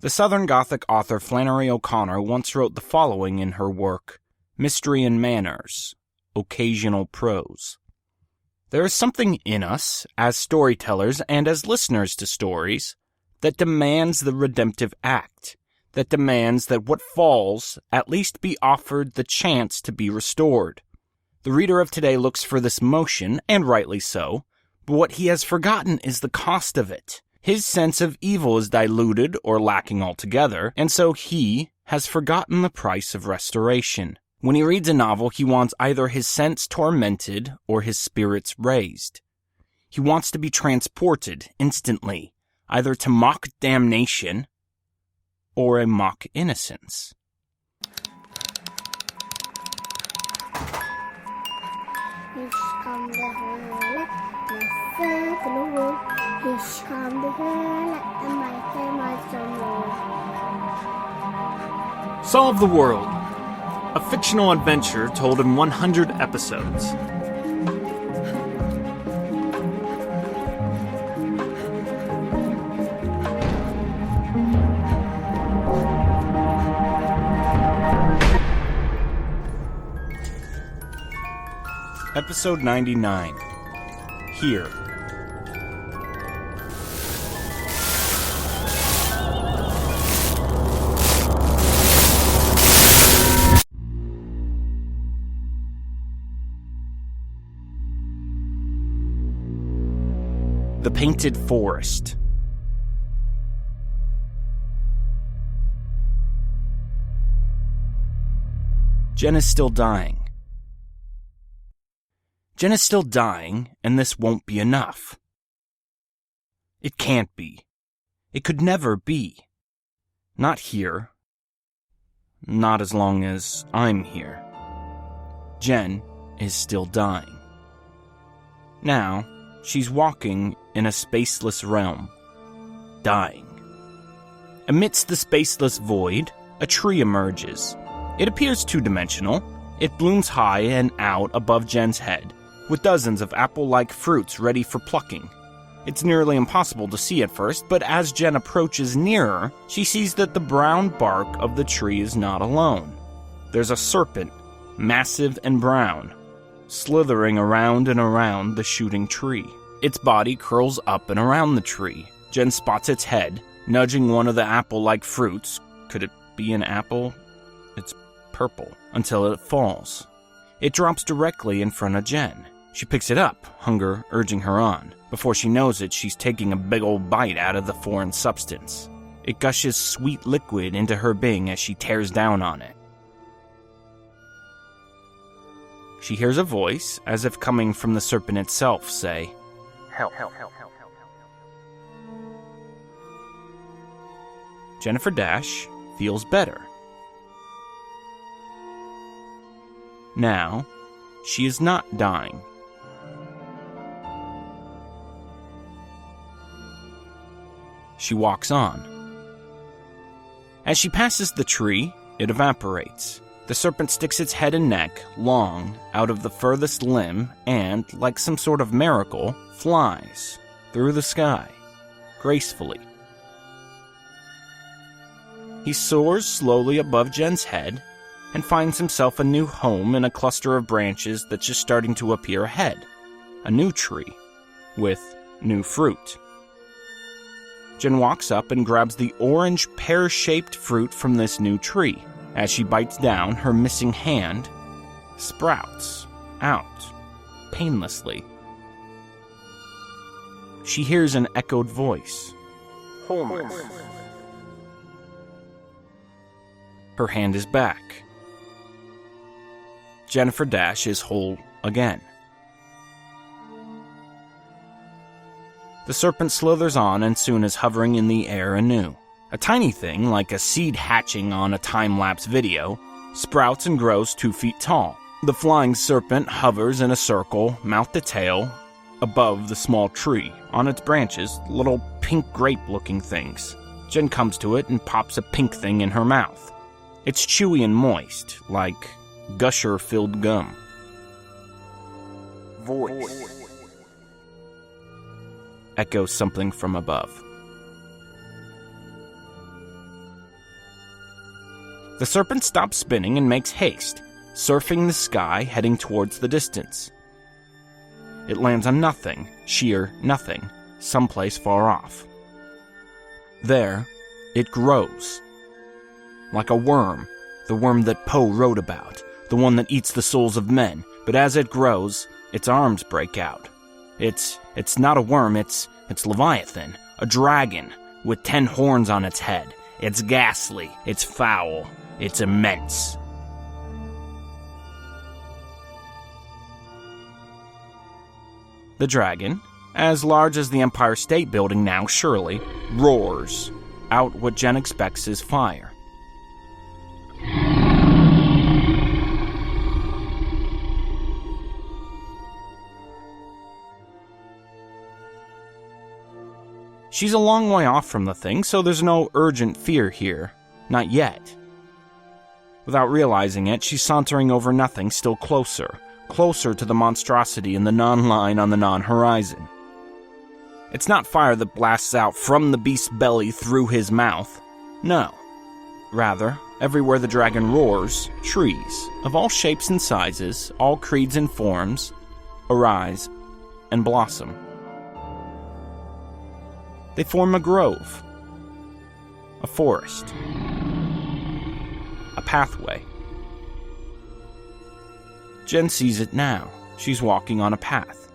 The Southern Gothic author Flannery O'Connor once wrote the following in her work, Mystery and Manners, Occasional Prose. There is something in us, as storytellers and as listeners to stories, that demands the redemptive act, that demands that what falls at least be offered the chance to be restored. The reader of today looks for this motion, and rightly so, but what he has forgotten is the cost of it. His sense of evil is diluted or lacking altogether, and so he has forgotten the price of restoration. When he reads a novel, he wants either his sense tormented or his spirits raised. He wants to be transported instantly, either to mock damnation or a mock innocence. Solve the World, a fictional adventure told in 100 episodes. Episode 99. Here. The Painted Forest. Jen is still dying. Jen is still dying, and this won't be enough. It can't be. It could never be. Not here. Not as long as I'm here. Jen is still dying. Now, she's walking in a spaceless realm, dying. Amidst the spaceless void, a tree emerges. It appears two-dimensional. It blooms high and out above Jen's head, with dozens of apple-like fruits ready for plucking. It's nearly impossible to see at first, but as Jen approaches nearer, she sees that the brown bark of the tree is not alone. There's a serpent, massive and brown, slithering around and around the shooting tree. Its body curls up and around the tree. Jen spots its head, nudging one of the apple-like fruits. Could it be an apple? It's purple. Until it falls. It drops directly in front of Jen. She picks it up, hunger urging her on. Before she knows it, she's taking a big old bite out of the foreign substance. It gushes sweet liquid into her being as she tears down on it. She hears a voice, as if coming from the serpent itself, say, "Help, help, help, help, help, help." Jennifer Dash feels better. Now, she is not dying. She walks on. As she passes the tree, it evaporates. The serpent sticks its head and neck, long, out of the furthest limb and, like some sort of miracle, flies through the sky, gracefully. He soars slowly above Jen's head and finds himself a new home in a cluster of branches that's just starting to appear ahead. A new tree, with new fruit. Jen walks up and grabs the orange pear-shaped fruit from this new tree. As she bites down, her missing hand sprouts out painlessly. She hears an echoed voice. "Wholeness." Her hand is back. Jennifer Dash is whole again. The serpent slithers on and soon is hovering in the air anew. A tiny thing, like a seed hatching on a time-lapse video, sprouts and grows 2 feet tall. The flying serpent hovers in a circle, mouth to tail, above the small tree. On its branches, little pink grape-looking things. Jen comes to it and pops a pink thing in her mouth. It's chewy and moist, like gusher-filled gum. Voice. Echoes something from above. The serpent stops spinning and makes haste, surfing the sky, heading towards the distance. It lands on nothing, sheer nothing, someplace far off. There, it grows. Like a worm, the worm that Poe wrote about, the one that eats the souls of men, but as it grows, its arms break out. It's not a worm, it's Leviathan, a dragon, with 10 horns on its head. It's ghastly, it's foul, it's immense. The dragon, as large as the Empire State Building now surely, roars out what Jen expects is fire. She's a long way off from the thing, so there's no urgent fear here. Not yet. Without realizing it, she's sauntering over nothing, still closer to the monstrosity in the non-line on the non-horizon. It's not fire that blasts out from the beast's belly through his mouth. No. Rather, everywhere the dragon roars, trees, of all shapes and sizes, all creeds and forms, arise and blossom. They form a grove, a forest, a pathway. Jen sees it now. She's walking on a path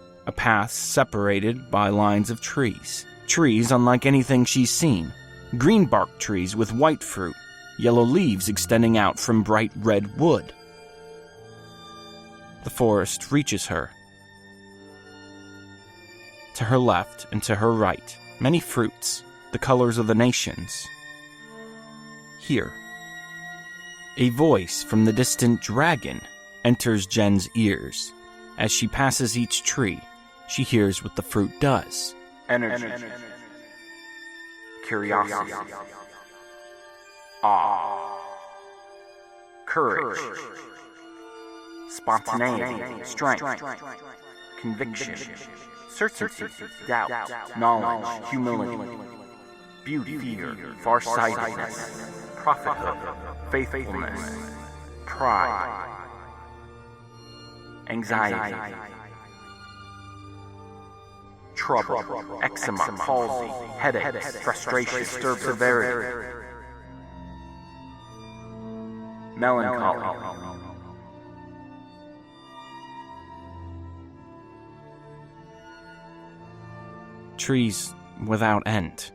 separated by lines of trees. Trees unlike anything she's seen. Green bark trees with white fruit, yellow leaves extending out from bright red wood. The forest reaches her. To her left and to her right, many fruits, the colors of the nations. Here, a voice from the distant dragon enters Jen's ears. As she passes each tree, she hears what the fruit does. Energy. Curiosity. Awe. Courage. Spontaneity. Strength. Conviction. Certainty. Doubt. Knowledge. Humility. Beauty. Fear. Farsightedness. Prophethood. Faithfulness. Pride. Anxiety, trouble, eczema, palsy, headaches, frustration, disturbed severity, melancholy, trees without end.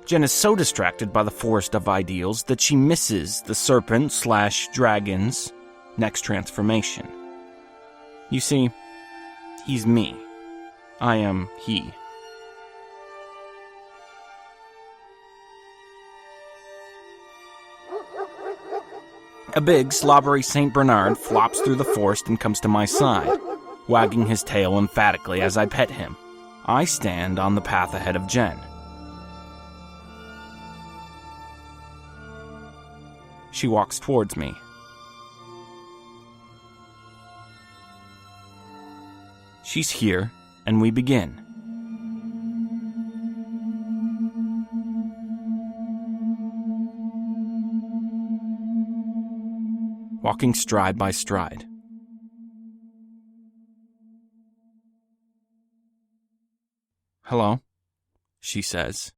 Jen is so distracted by the forest of ideals that she misses the serpent/dragon's next transformation. You see, he's me. I am he. A big, slobbery St. Bernard flops through the forest and comes to my side, wagging his tail emphatically as I pet him. I stand on the path ahead of Jen. She walks towards me. She's here, and we begin. Walking stride by stride. "Hello," she says.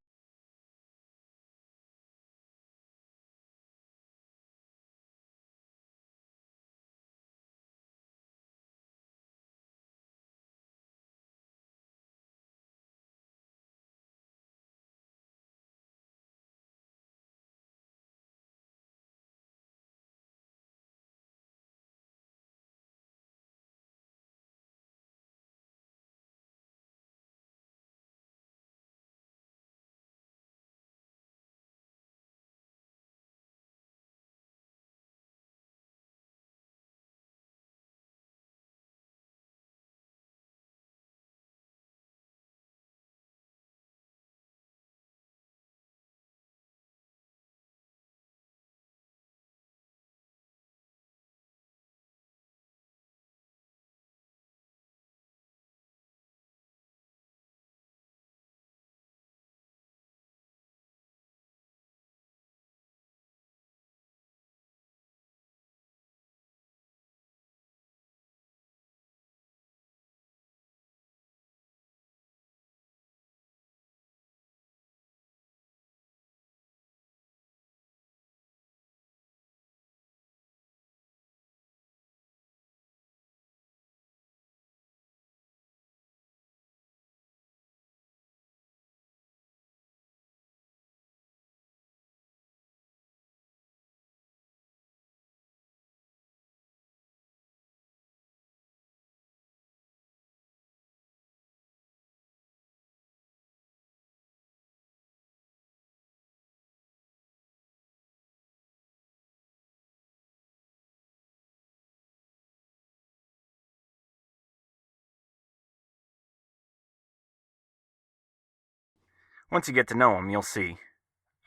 Once you get to know him, you'll see.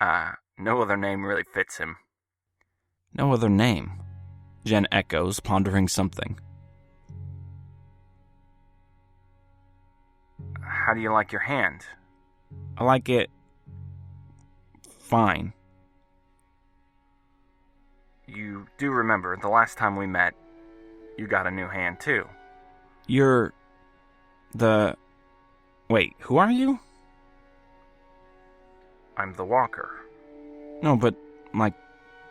No other name really fits him. No other name, Jen echoes, pondering something. How do you like your hand? I like it fine. You do remember, the last time we met, you got a new hand too. You're the... Wait, who are you? I'm the walker. No, but,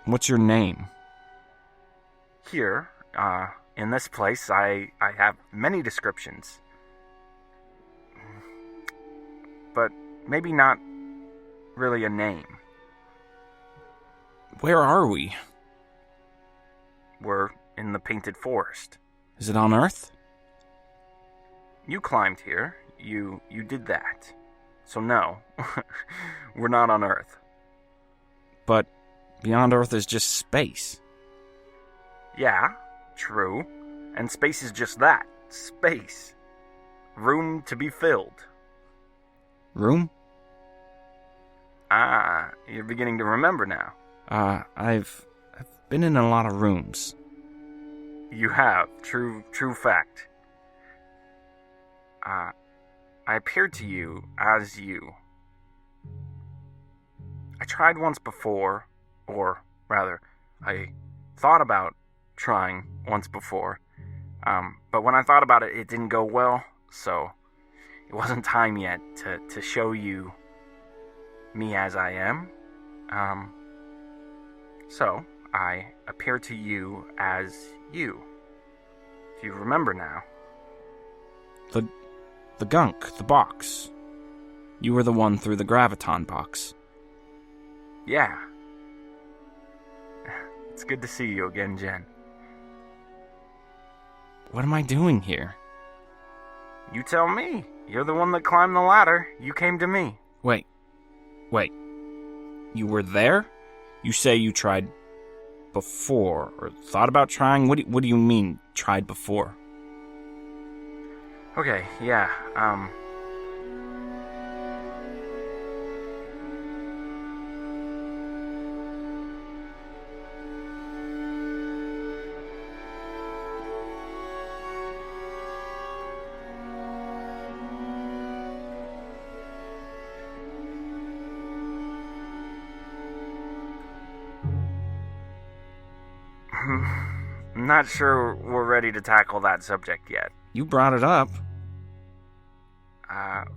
what's your name? Here, in this place, I have many descriptions. But maybe not really a name. Where are we? We're in the painted forest. Is it on Earth? You climbed here. You did that. So no, we're not on Earth. But beyond Earth is just space. Yeah, true. And space is just that. Space. Room to be filled. Room? Ah, you're beginning to remember now. I've been in a lot of rooms. You have. True fact. I appeared to you as you. I tried once before, or rather, I thought about trying once before. But when I thought about it, it didn't go well, so it wasn't time yet to show you me as I am. So I appear to you as you. Do you remember now? The gunk, the box. You were the one through the graviton box. Yeah. It's good to see you again, Jen. What am I doing here? You tell me. You're the one that climbed the ladder. You came to me. Wait. You were there? You say you tried before, or thought about trying? What do you mean, tried before? Okay, yeah, I'm not sure we're ready to tackle that subject yet. You brought it up.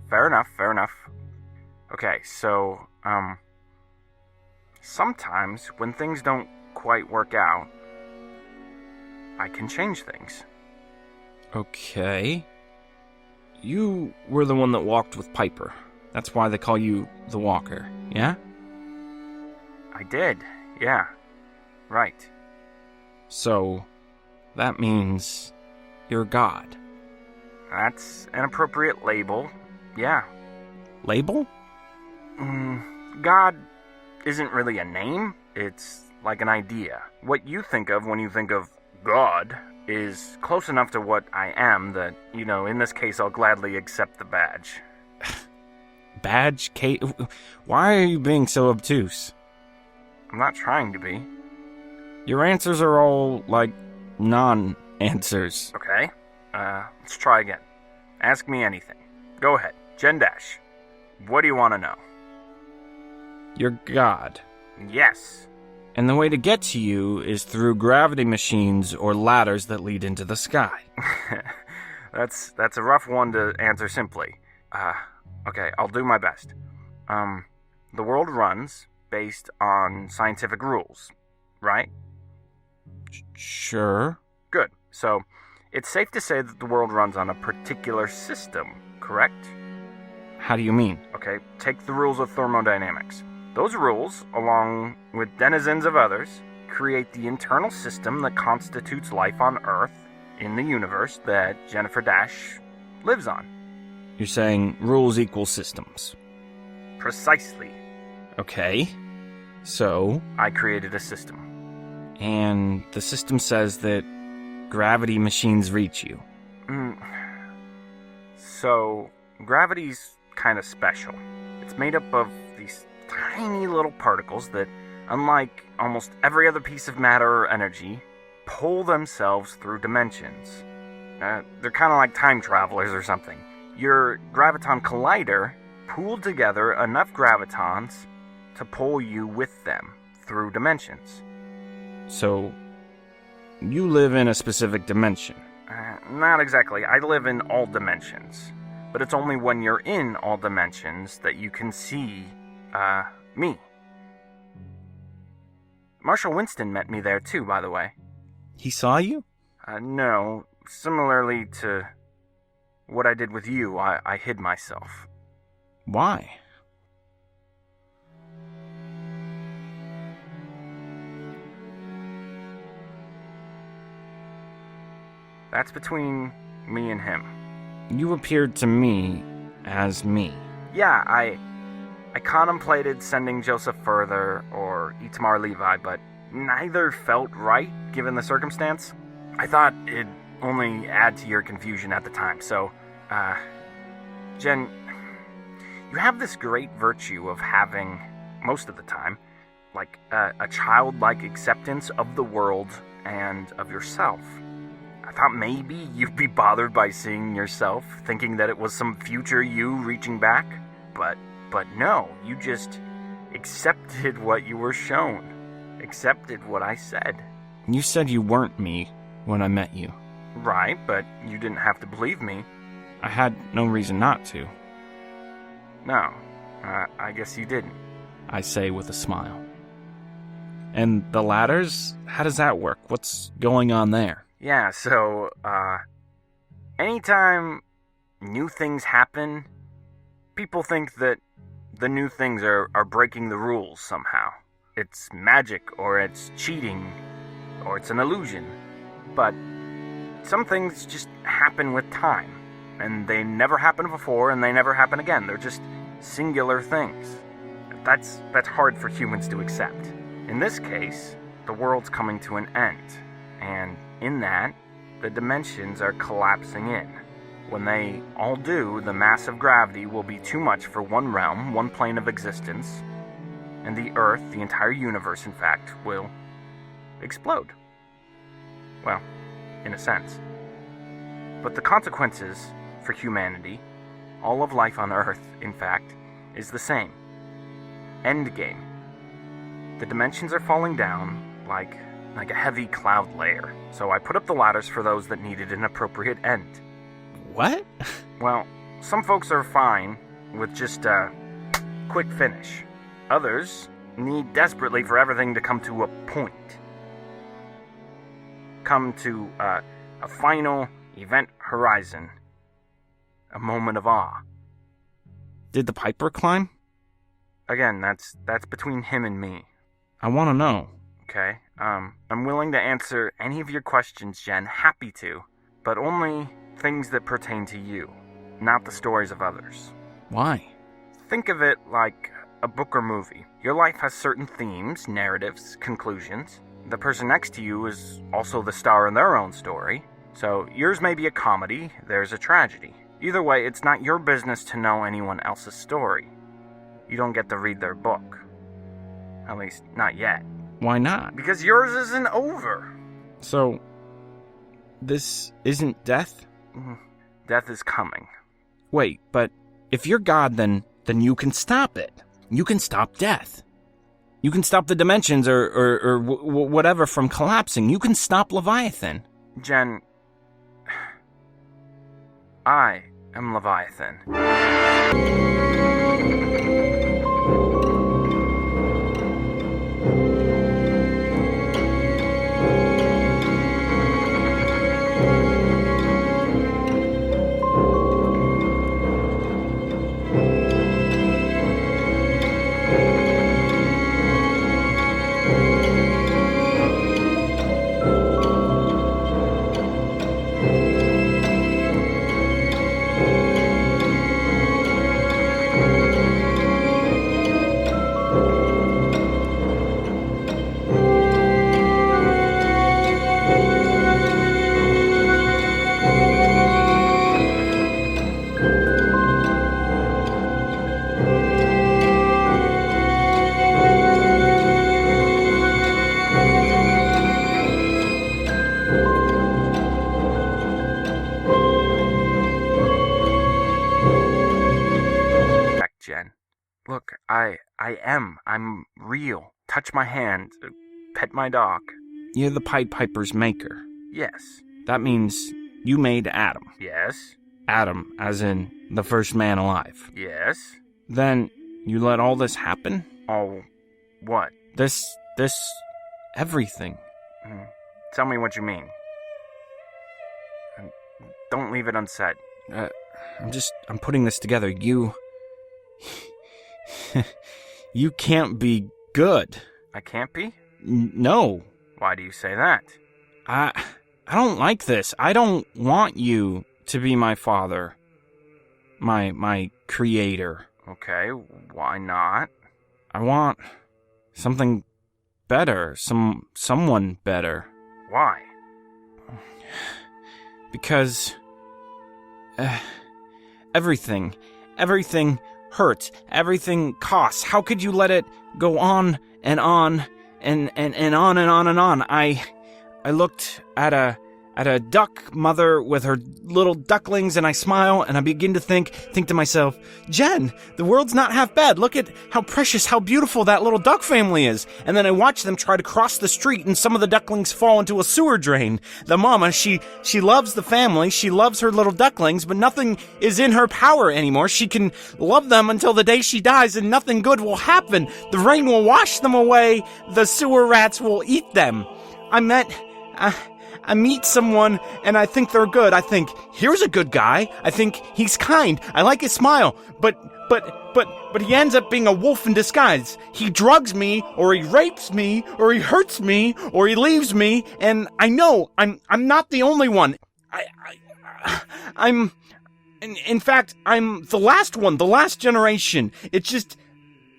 Fair enough. Okay, so, sometimes when things don't quite work out, I can change things. Okay. You were the one that walked with Piper. That's why they call you the Walker, yeah? I did, yeah. Right. So, that means you're God. That's an appropriate label, yeah. Label? God isn't really a name, it's like an idea. What you think of when you think of God is close enough to what I am that, in this case I'll gladly accept the badge. Badge? Kate? Why are you being so obtuse? I'm not trying to be. Your answers are all, non-answers. Okay, let's try again. Ask me anything. Go ahead. Jen Dash. What do you want to know? You're God. Yes. And the way to get to you is through gravity machines or ladders that lead into the sky. That's a rough one to answer simply. Okay, I'll do my best. The world runs based on scientific rules, right? Sure. Good. So, it's safe to say that the world runs on a particular system, correct? How do you mean? Okay, take the rules of thermodynamics. Those rules, along with denizens of others, create the internal system that constitutes life on Earth, in the universe that Jennifer Dash lives on. You're saying rules equal systems. Precisely. Okay. So? I created a system. And the system says that gravity machines reach you. So, gravity's kind of special. It's It's made up of these tiny little particles that, unlike almost every other piece of matter or energy, pull themselves through dimensions. They're kind of like time travelers or something. Your graviton collider pooled together enough gravitons to pull you with them through dimensions. So, you live in a specific dimension? Not exactly. I live in all dimensions. But it's only when you're in all dimensions that you can see, me. Marshall Winston met me there too, by the way. He saw you? No. Similarly to what I did with you, I hid myself. Why? That's between me and him. You appeared to me as me. Yeah, I contemplated sending Joseph further or Itamar Levi, but neither felt right given the circumstance. I thought it'd only add to your confusion at the time, so, Jen, you have this great virtue of having, most of the time, like a childlike acceptance of the world and of yourself. I thought maybe you'd be bothered by seeing yourself, thinking that it was some future you reaching back, but no, you just accepted what you were shown, accepted what I said. You said you weren't me when I met you. Right, but you didn't have to believe me. I had no reason not to. No, I guess you didn't. I say with a smile. And the ladders? How does that work? What's going on there? Yeah, so, anytime new things happen, people think that the new things are breaking the rules somehow. It's magic, or it's cheating, or it's an illusion. But some things just happen with time, and they never happened before, and they never happen again. They're just singular things. That's hard for humans to accept. In this case, the world's coming to an end, and in that, the dimensions are collapsing in. When they all do, the mass of gravity will be too much for one realm, one plane of existence, and the Earth, the entire universe, in fact, will explode. Well, in a sense. But the consequences for humanity, all of life on Earth, in fact, is the same. Endgame. The dimensions are falling down like a heavy cloud layer, so I put up the ladders for those that needed an appropriate end. What? Well, some folks are fine with just a quick finish. Others need desperately for everything to come to a point. Come to a final event horizon. A moment of awe. Did the Piper climb? Again, that's between him and me. I want to know. Okay, I'm willing to answer any of your questions, Jen, happy to, but only things that pertain to you, not the stories of others. Why? Think of it like a book or movie. Your life has certain themes, narratives, conclusions. The person next to you is also the star in their own story, so yours may be a comedy, theirs a tragedy. Either way, it's not your business to know anyone else's story. You don't get to read their book. At least, not yet. Why not? Because yours isn't over. So, this isn't death? Death is coming. Wait, but if you're God, then you can stop it. You can stop death. You can stop the dimensions or whatever from collapsing. You can stop Leviathan. Jen, I am Leviathan. Look, I'm real. Touch my hand. Pet my dog. You're the Pied Piper's maker. Yes. That means you made Adam. Yes. Adam, as in the first man alive. Yes. Then you let all this happen? Oh, what? This, everything. Tell me what you mean. And don't leave it unsaid. I'm putting this together. You can't be good. I can't be? No. Why do you say that? I don't like this. I don't want you to be my father. My creator. Okay, why not? I want something better. Someone better. Why? Because everything hurts. Everything costs. How could you let it go on and on and on and on and on? I looked at a duck mother with her little ducklings, and I smile, and I begin to think to myself, Jen, the world's not half bad. Look at how precious, how beautiful that little duck family is. And then I watch them try to cross the street, and some of the ducklings fall into a sewer drain. The mama, she loves the family, she loves her little ducklings, but nothing is in her power anymore. She can love them until the day she dies, and nothing good will happen. The rain will wash them away, the sewer rats will eat them. I meet someone, and I think they're good. I think, here's a good guy. I think he's kind. I like his smile. But he ends up being a wolf in disguise. He drugs me, or he rapes me, or he hurts me, or he leaves me, and I know I'm not the only one. In fact, I'm the last one, the last generation. It just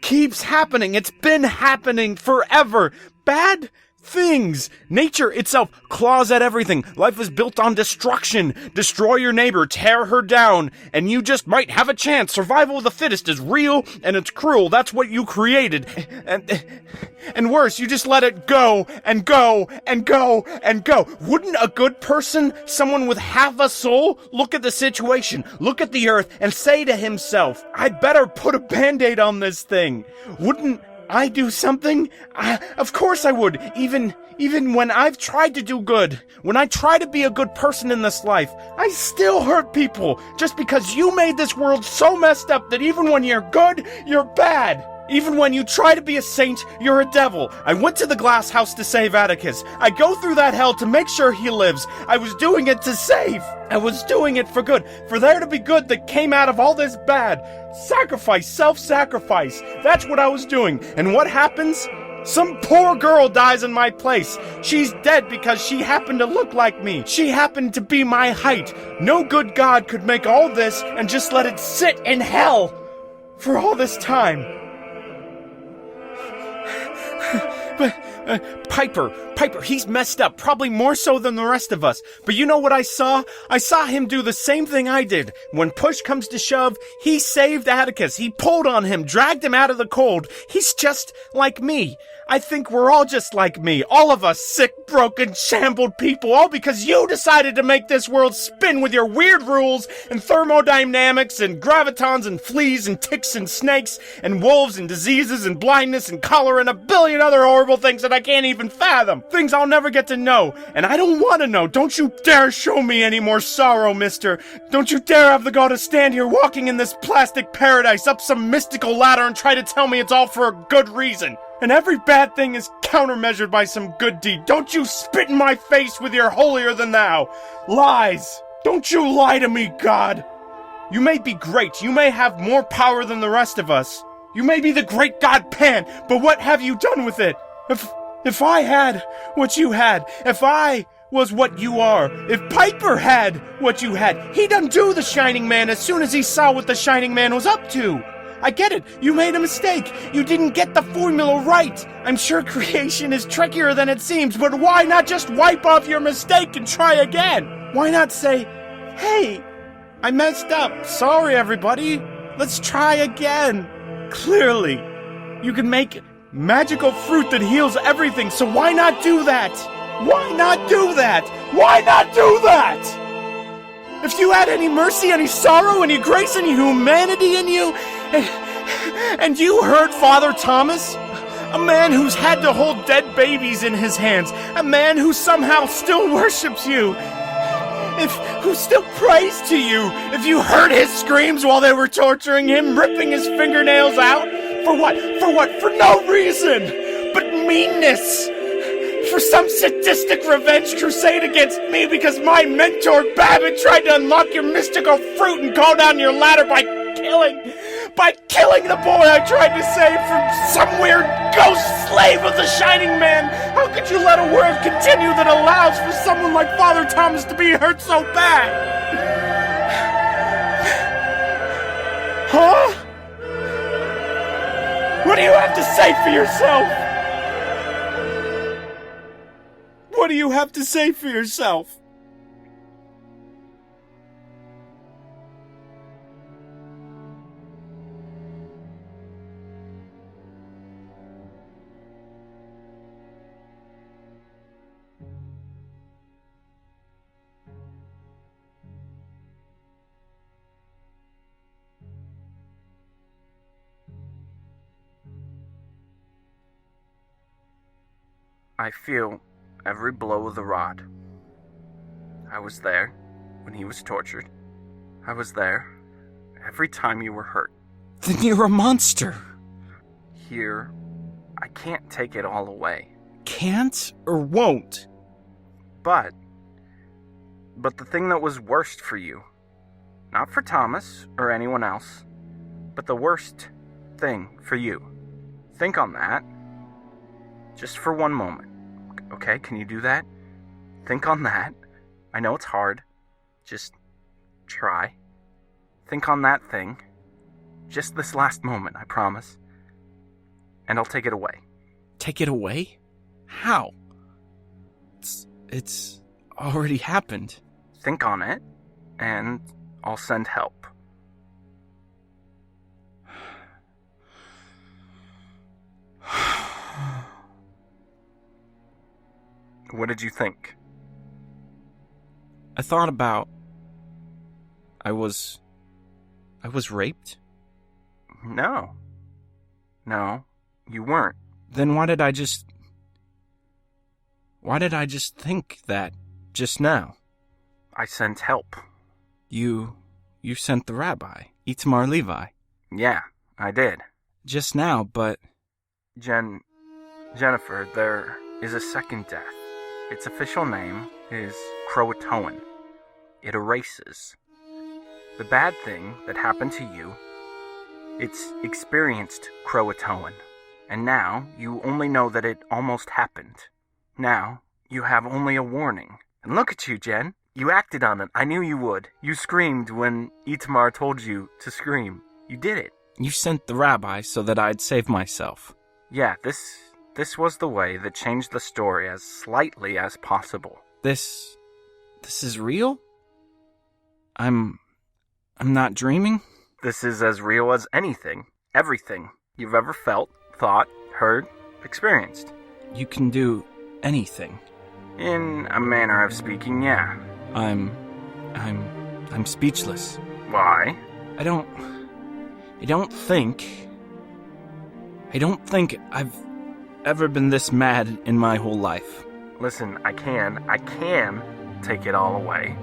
keeps happening. It's been happening forever. Bad things. Nature itself claws at everything. Life is built on destruction. Destroy your neighbor, tear her down, and you just might have a chance. Survival of the fittest is real, and it's cruel. That's what you created. And worse, you just let it go, and go, and go, and go. Wouldn't a good person, someone with half a soul, look at the situation, look at the earth, and say to himself, I'd better put a Band-Aid on this thing? Wouldn't I do something? Of course I would. Even when I've tried to do good, when I try to be a good person in this life, I still hurt people. Just because you made this world so messed up that even when you're good, you're bad. Even when you try to be a saint, you're a devil. I went to the glass house to save Atticus. I go through that hell to make sure he lives. I was doing it to save. I was doing it for good. For there to be good that came out of all this bad. Sacrifice, self-sacrifice. That's what I was doing. And what happens? Some poor girl dies in my place. She's dead because she happened to look like me. She happened to be my height. No good God could make all this and just let it sit in hell for all this time. But Piper, he's messed up, probably more so than the rest of us. But you know what I saw? I saw him do the same thing I did. When push comes to shove, he saved Atticus. He pulled on him, dragged him out of the cold. He's just like me. I think we're all just like me. All of us sick, broken, shambled people, all because you decided to make this world spin with your weird rules and thermodynamics and gravitons and fleas and ticks and snakes and wolves and diseases and blindness and cholera and a billion other horrible things that I can't even fathom. Things I'll never get to know, and I don't want to know. Don't you dare show me any more sorrow, mister. Don't you dare have the gall to stand here walking in this plastic paradise up some mystical ladder and try to tell me it's all for a good reason. And every bad thing is countermeasured by some good deed. Don't you spit in my face with your holier-than-thou lies. Don't you lie to me, God. You may be great. You may have more power than the rest of us. You may be the great God Pan, but what have you done with it? If I had what you had, if I was what you are, if Piper had what you had, he'd undo the Shining Man as soon as he saw what the Shining Man was up to. I get it. You made a mistake. You didn't get the formula right. I'm sure creation is trickier than it seems, but why not just wipe off your mistake and try again? Why not say, hey, I messed up. Sorry, everybody. Let's try again. Clearly, you can make magical fruit that heals everything, so why not do that? Why not do that? Why not do that? If you had any mercy, any sorrow, any grace, any humanity in you, And you heard Father Thomas? A man who's had to hold dead babies in his hands. A man who somehow still worships you. Who still prays to you. If you heard his screams while they were torturing him, ripping his fingernails out. For what? For what? For no reason. But meanness. For some sadistic revenge crusade against me because my mentor Babbitt tried to unlock your mystical fruit and call down your ladder by killing the boy I tried to save from some weird ghost slave of the Shining Man. How could you let a world continue that allows for someone like Father Thomas to be hurt so bad? Huh? What do you have to say for yourself? What do you have to say for yourself? I feel every blow of the rod. I was there when he was tortured. I was there every time you were hurt. Then you're a monster. Here, I can't take it all away. Can't or won't? But the thing that was worst for you, not for Thomas or anyone else, but the worst thing for you. Think on that. Just for one moment. Okay, can you do that? Think on that. I know it's hard. Just try. Think on that thing. Just this last moment, I promise. And I'll take it away. Take it away? How? It's already happened. Think on it, and I'll send help. What did you think? I thought about... I was raped? No. No, you weren't. Then why did I just think that just now? I sent help. You sent the rabbi, Itamar Levi. Yeah, I did. Just now, but... Jennifer, there is a second death. Its official name is Croatoan. It erases. The bad thing that happened to you, it's experienced Croatoan. And now you only know that it almost happened. Now you have only a warning. And look at you, Jen. You acted on it. I knew you would. You screamed when Itamar told you to scream. You did it. You sent the rabbi so that I'd save myself. Yeah, this was the way that changed the story as slightly as possible. This is real? I'm not dreaming? This is as real as anything. Everything you've ever felt, thought, heard, experienced. You can do anything. In a manner of speaking, yeah. I'm speechless. Why? I don't think I've ever been this mad in my whole life. Listen, I can take it all away.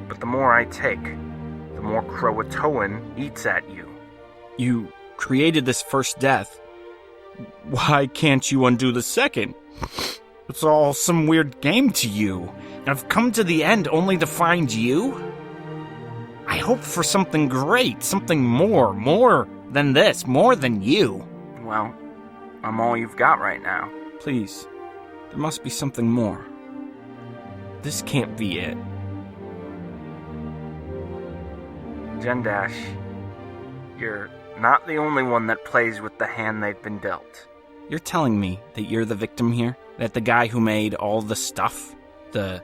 But the more I take, the more Croatoan eats at you. You created this first death. Why can't you undo the second? It's all some weird game to you. I've come to the end only to find you? I hope for something great, something more than this, more than you. Well, I'm all you've got right now. Please, there must be something more. This can't be it. Jendash, you're not the only one that plays with the hand they've been dealt. You're telling me that you're the victim here? That the guy who made all the stuff? The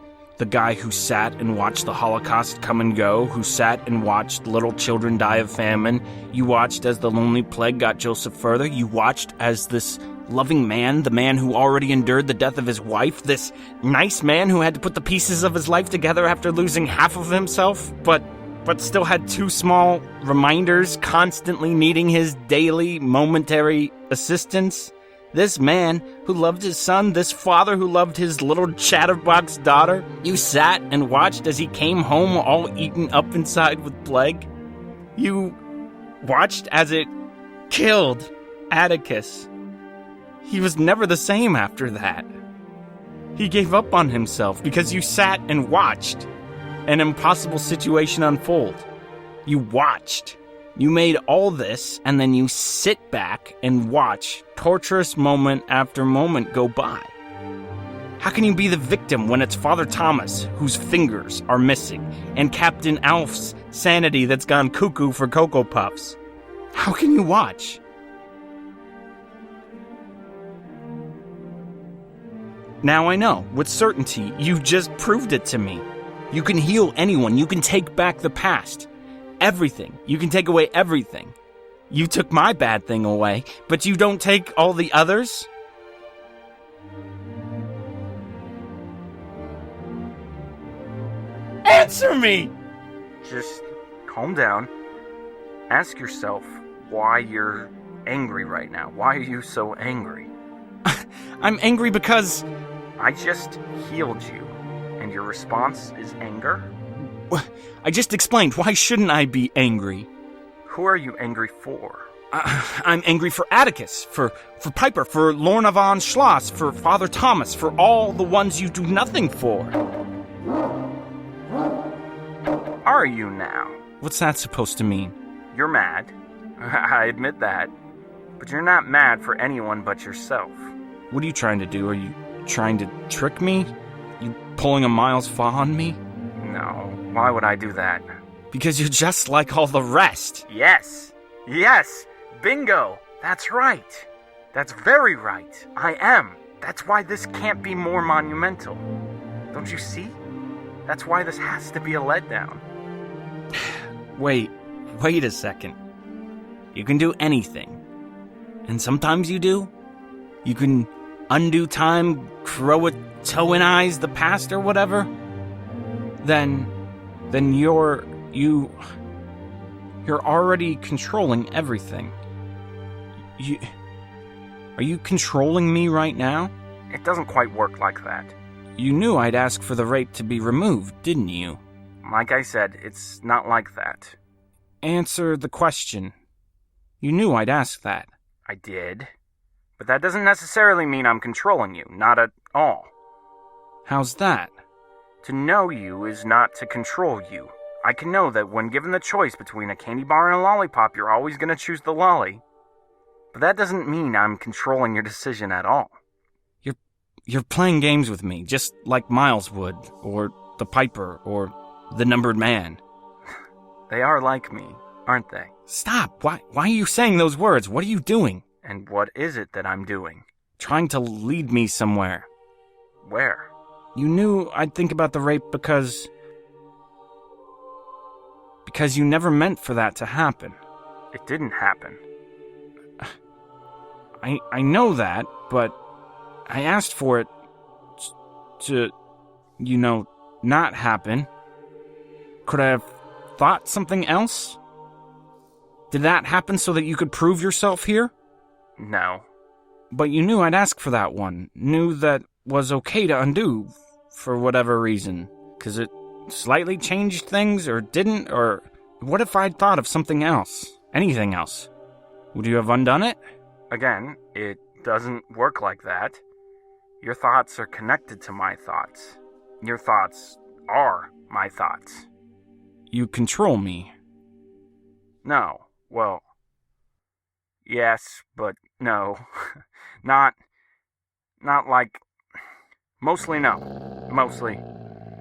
guy who sat and watched the Holocaust come and go? Who sat and watched little children die of famine? You watched as the lonely plague got Joseph further? You watched as this loving man, the man who already endured the death of his wife, this nice man who had to put the pieces of his life together after losing half of himself? But but still had two small reminders constantly needing his daily, momentary assistance? This man who loved his son, this father who loved his little chatterbox daughter, you sat and watched as he came home all eaten up inside with plague? You watched as it killed Atticus. He was never the same after that. He gave up on himself because you sat and watched an impossible situation unfold. You watched. You made all this, and then you sit back and watch torturous moment after moment go by. How can you be the victim when it's Father Thomas whose fingers are missing and Captain Alf's sanity that's gone cuckoo for Cocoa Puffs? How can you watch? Now I know, with certainty, you've just proved it to me. You can heal anyone, you can take back the past. Everything. You can take away everything. You took my bad thing away, but you don't take all the others? Answer me! Just calm down. Ask yourself why you're angry right now. Why are you so angry? I'm angry because... I just healed you, and your response is anger? I just explained. Why shouldn't I be angry? Who are you angry for? I'm angry for Atticus, for Piper, for Lorna von Schloss, for Father Thomas, for all the ones you do nothing for. Are you now? What's that supposed to mean? You're mad. I admit that. But you're not mad for anyone but yourself. What are you trying to do? Are you trying to trick me? You pulling a Miles Fa on me? No. Why would I do that? Because you're just like all the rest. Yes! Yes! Bingo! That's right! That's very right! I am! That's why this can't be more monumental. Don't you see? That's why this has to be a letdown. Wait a second. You can do anything. And sometimes you do. You can undo time, Croatoanize the past or whatever. Then you're already controlling everything. Are you controlling me right now? It doesn't quite work like that. You knew I'd ask for the rape to be removed, didn't you? Like I said, it's not like that. Answer the question. You knew I'd ask that. I did. But that doesn't necessarily mean I'm controlling you, not at all. How's that? To know you is not to control you. I can know that when given the choice between a candy bar and a lollipop, you're always going to choose the lolly. But that doesn't mean I'm controlling your decision at all. You're playing games with me, just like Miles would, or the Piper, or the Numbered Man. They are like me, aren't they? Stop! Why are you saying those words? What are you doing? And what is it that I'm doing? Trying to lead me somewhere. Where? You knew I'd think about the rape because you never meant for that to happen. It didn't happen. I know that, but I asked for it to, not happen. Could I have thought something else? Did that happen so that you could prove yourself here? No. But you knew I'd ask for that one. Knew that was okay to undo, for whatever reason. 'Cause it slightly changed things, or didn't, or... What if I'd thought of something else? Anything else? Would you have undone it? Again, it doesn't work like that. Your thoughts are connected to my thoughts. Your thoughts are my thoughts. You control me. No. Well... Yes, but no. Not like... Mostly no. Mostly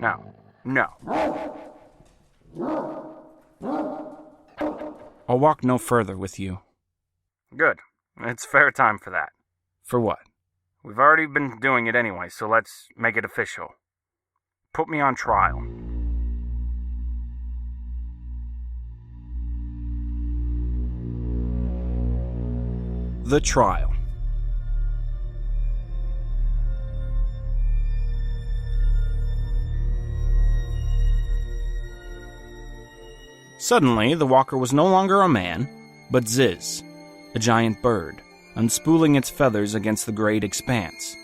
no. No. I'll walk no further with you. Good. It's fair time for that. For what? We've already been doing it anyway, so let's make it official. Put me on trial. The trial. Suddenly, the walker was no longer a man, but Ziz, a giant bird, unspooling its feathers against the great expanse.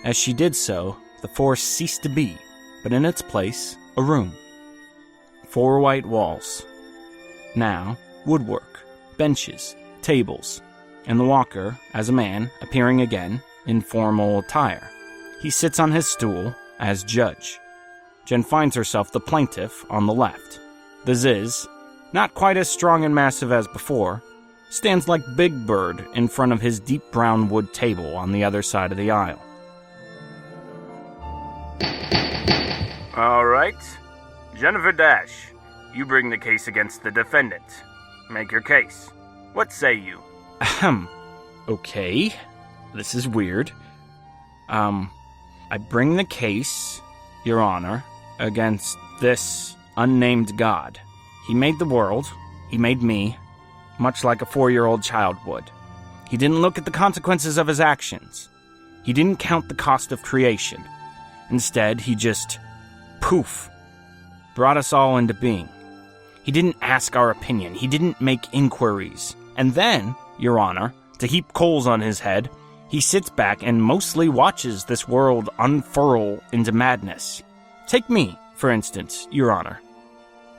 As she did so, the forest ceased to be, but in its place, a room. 4 white walls. Now, woodwork, benches, tables, and the walker, as a man, appearing again, in formal attire. He sits on his stool as judge. Jen finds herself the plaintiff on the left. The Ziz, not quite as strong and massive as before, stands like Big Bird in front of his deep brown wood table on the other side of the aisle. All right. Jennifer Dash, you bring the case against the defendant. Make your case. What say you? Ahem. Okay. This is weird. I bring the case, Your Honor, against this unnamed god. He made the world. He made me, much like a 4-year-old child would. He didn't look at the consequences of his actions. He didn't count the cost of creation. Instead, he just, poof, brought us all into being. He didn't ask our opinion. He didn't make inquiries. And then, Your Honor, to heap coals on his head, he sits back and mostly watches this world unfurl into madness. Take me, for instance, Your Honor.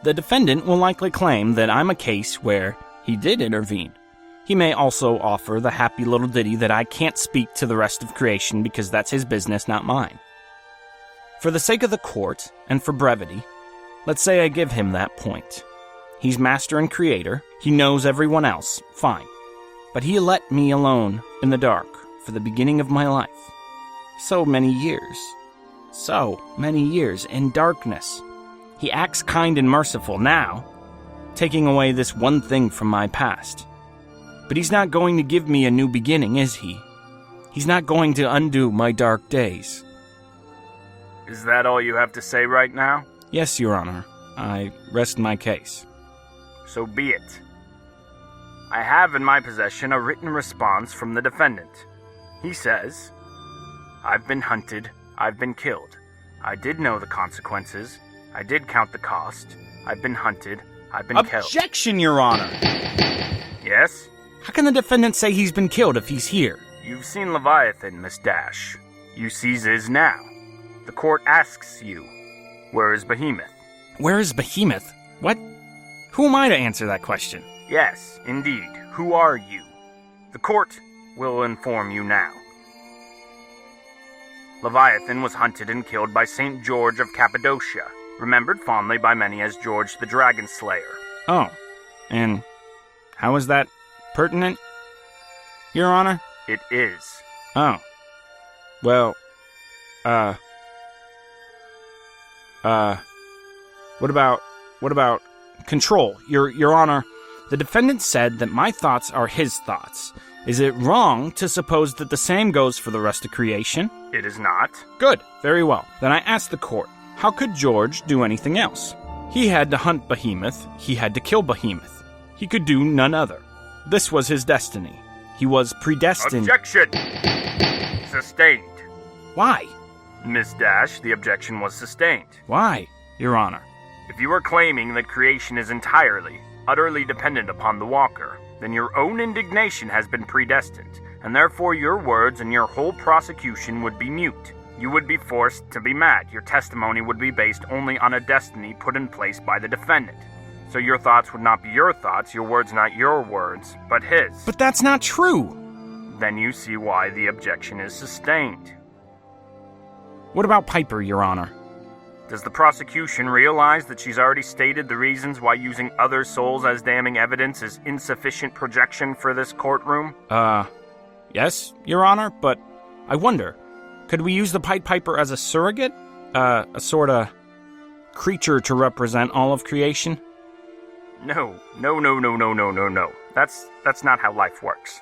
The defendant will likely claim that I'm a case where he did intervene. He may also offer the happy little ditty that I can't speak to the rest of creation because that's his business, not mine. For the sake of the court, and for brevity, let's say I give him that point. He's master and creator, he knows everyone else, fine. But he let me alone in the dark for the beginning of my life. So many years in darkness. He acts kind and merciful now, taking away this one thing from my past. But he's not going to give me a new beginning, is he? He's not going to undo my dark days. Is that all you have to say right now? Yes, Your Honor. I rest my case. So be it. I have in my possession a written response from the defendant. He says, I've been hunted, I've been killed. I did know the consequences. I did count the cost. I've been hunted, I've been killed. Objection, Your Honor! Yes? How can the defendant say he's been killed if he's here? You've seen Leviathan, Miss Dash. You see Ziz now. The court asks you, where is Behemoth? Where is Behemoth? What? Who am I to answer that question? Yes, indeed. Who are you? The court will inform you now. Leviathan was hunted and killed by St. George of Cappadocia, remembered fondly by many as George the Dragon Slayer. Oh, and how is that pertinent, Your Honor? It is. Oh. Well, what about control? Your Honor, the defendant said that my thoughts are his thoughts. Is it wrong to suppose that the same goes for the rest of creation? It is not. Good. Very well. Then I ask the court, how could George do anything else? He had to hunt Behemoth. He had to kill Behemoth. He could do none other. This was his destiny. He was predestined. Objection! Sustained. Why? Miss Dash, the objection was sustained. Why, Your Honor? If you are claiming that creation is entirely, utterly dependent upon the walker, then your own indignation has been predestined, and therefore your words and your whole prosecution would be mute. You would be forced to be mad. Your testimony would be based only on a destiny put in place by the defendant. So your thoughts would not be your thoughts, your words not your words, but his. But that's not true! Then you see why the objection is sustained. What about Piper, Your Honor? Does the prosecution realize that she's already stated the reasons why using other souls as damning evidence is insufficient projection for this courtroom? Yes, Your Honor, but I wonder, could we use the Pied Piper as a surrogate? A sorta creature to represent all of creation? No. That's not how life works.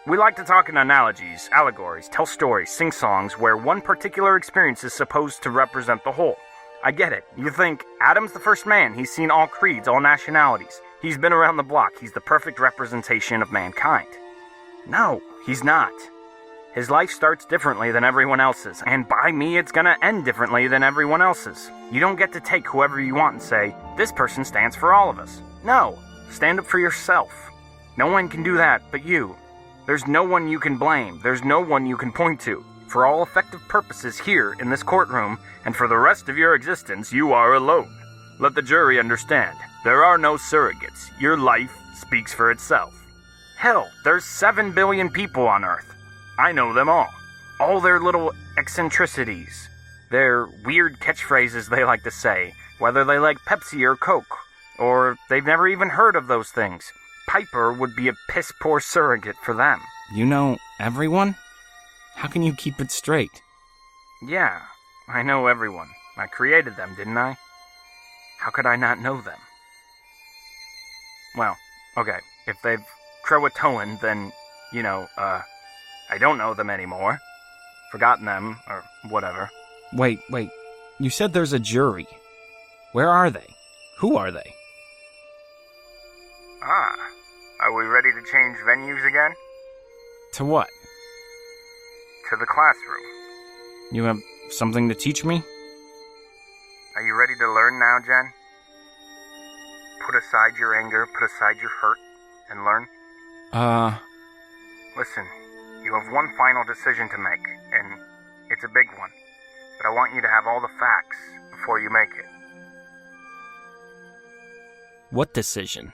We like to talk in analogies, allegories, tell stories, sing songs where one particular experience is supposed to represent the whole. I get it. You think, Adam's the first man. He's seen all creeds, all nationalities. He's been around the block. He's the perfect representation of mankind. No, he's not. His life starts differently than everyone else's, and by me, it's gonna end differently than everyone else's. You don't get to take whoever you want and say, this person stands for all of us. No, stand up for yourself. No one can do that but you. There's no one you can blame. There's no one you can point to. For all effective purposes here in this courtroom, and for the rest of your existence, you are alone. Let the jury understand. There are no surrogates. Your life speaks for itself. Hell, there's 7 billion people on Earth. I know them all. All their little eccentricities. Their weird catchphrases they like to say, whether they like Pepsi or Coke, or they've never even heard of those things. Piper would be a piss-poor surrogate for them. You know everyone? How can you keep it straight? Yeah, I know everyone. I created them, didn't I? How could I not know them? Well, okay, if they've Croatoan, then, I don't know them anymore. Forgotten them, or whatever. Wait. You said there's a jury. Where are they? Who are they? Are we ready to change venues again? To what? To the classroom. You have something to teach me? Are you ready to learn now, Jen? Put aside your anger, put aside your hurt, and learn? Listen, you have one final decision to make, and it's a big one. But I want you to have all the facts before you make it. What decision?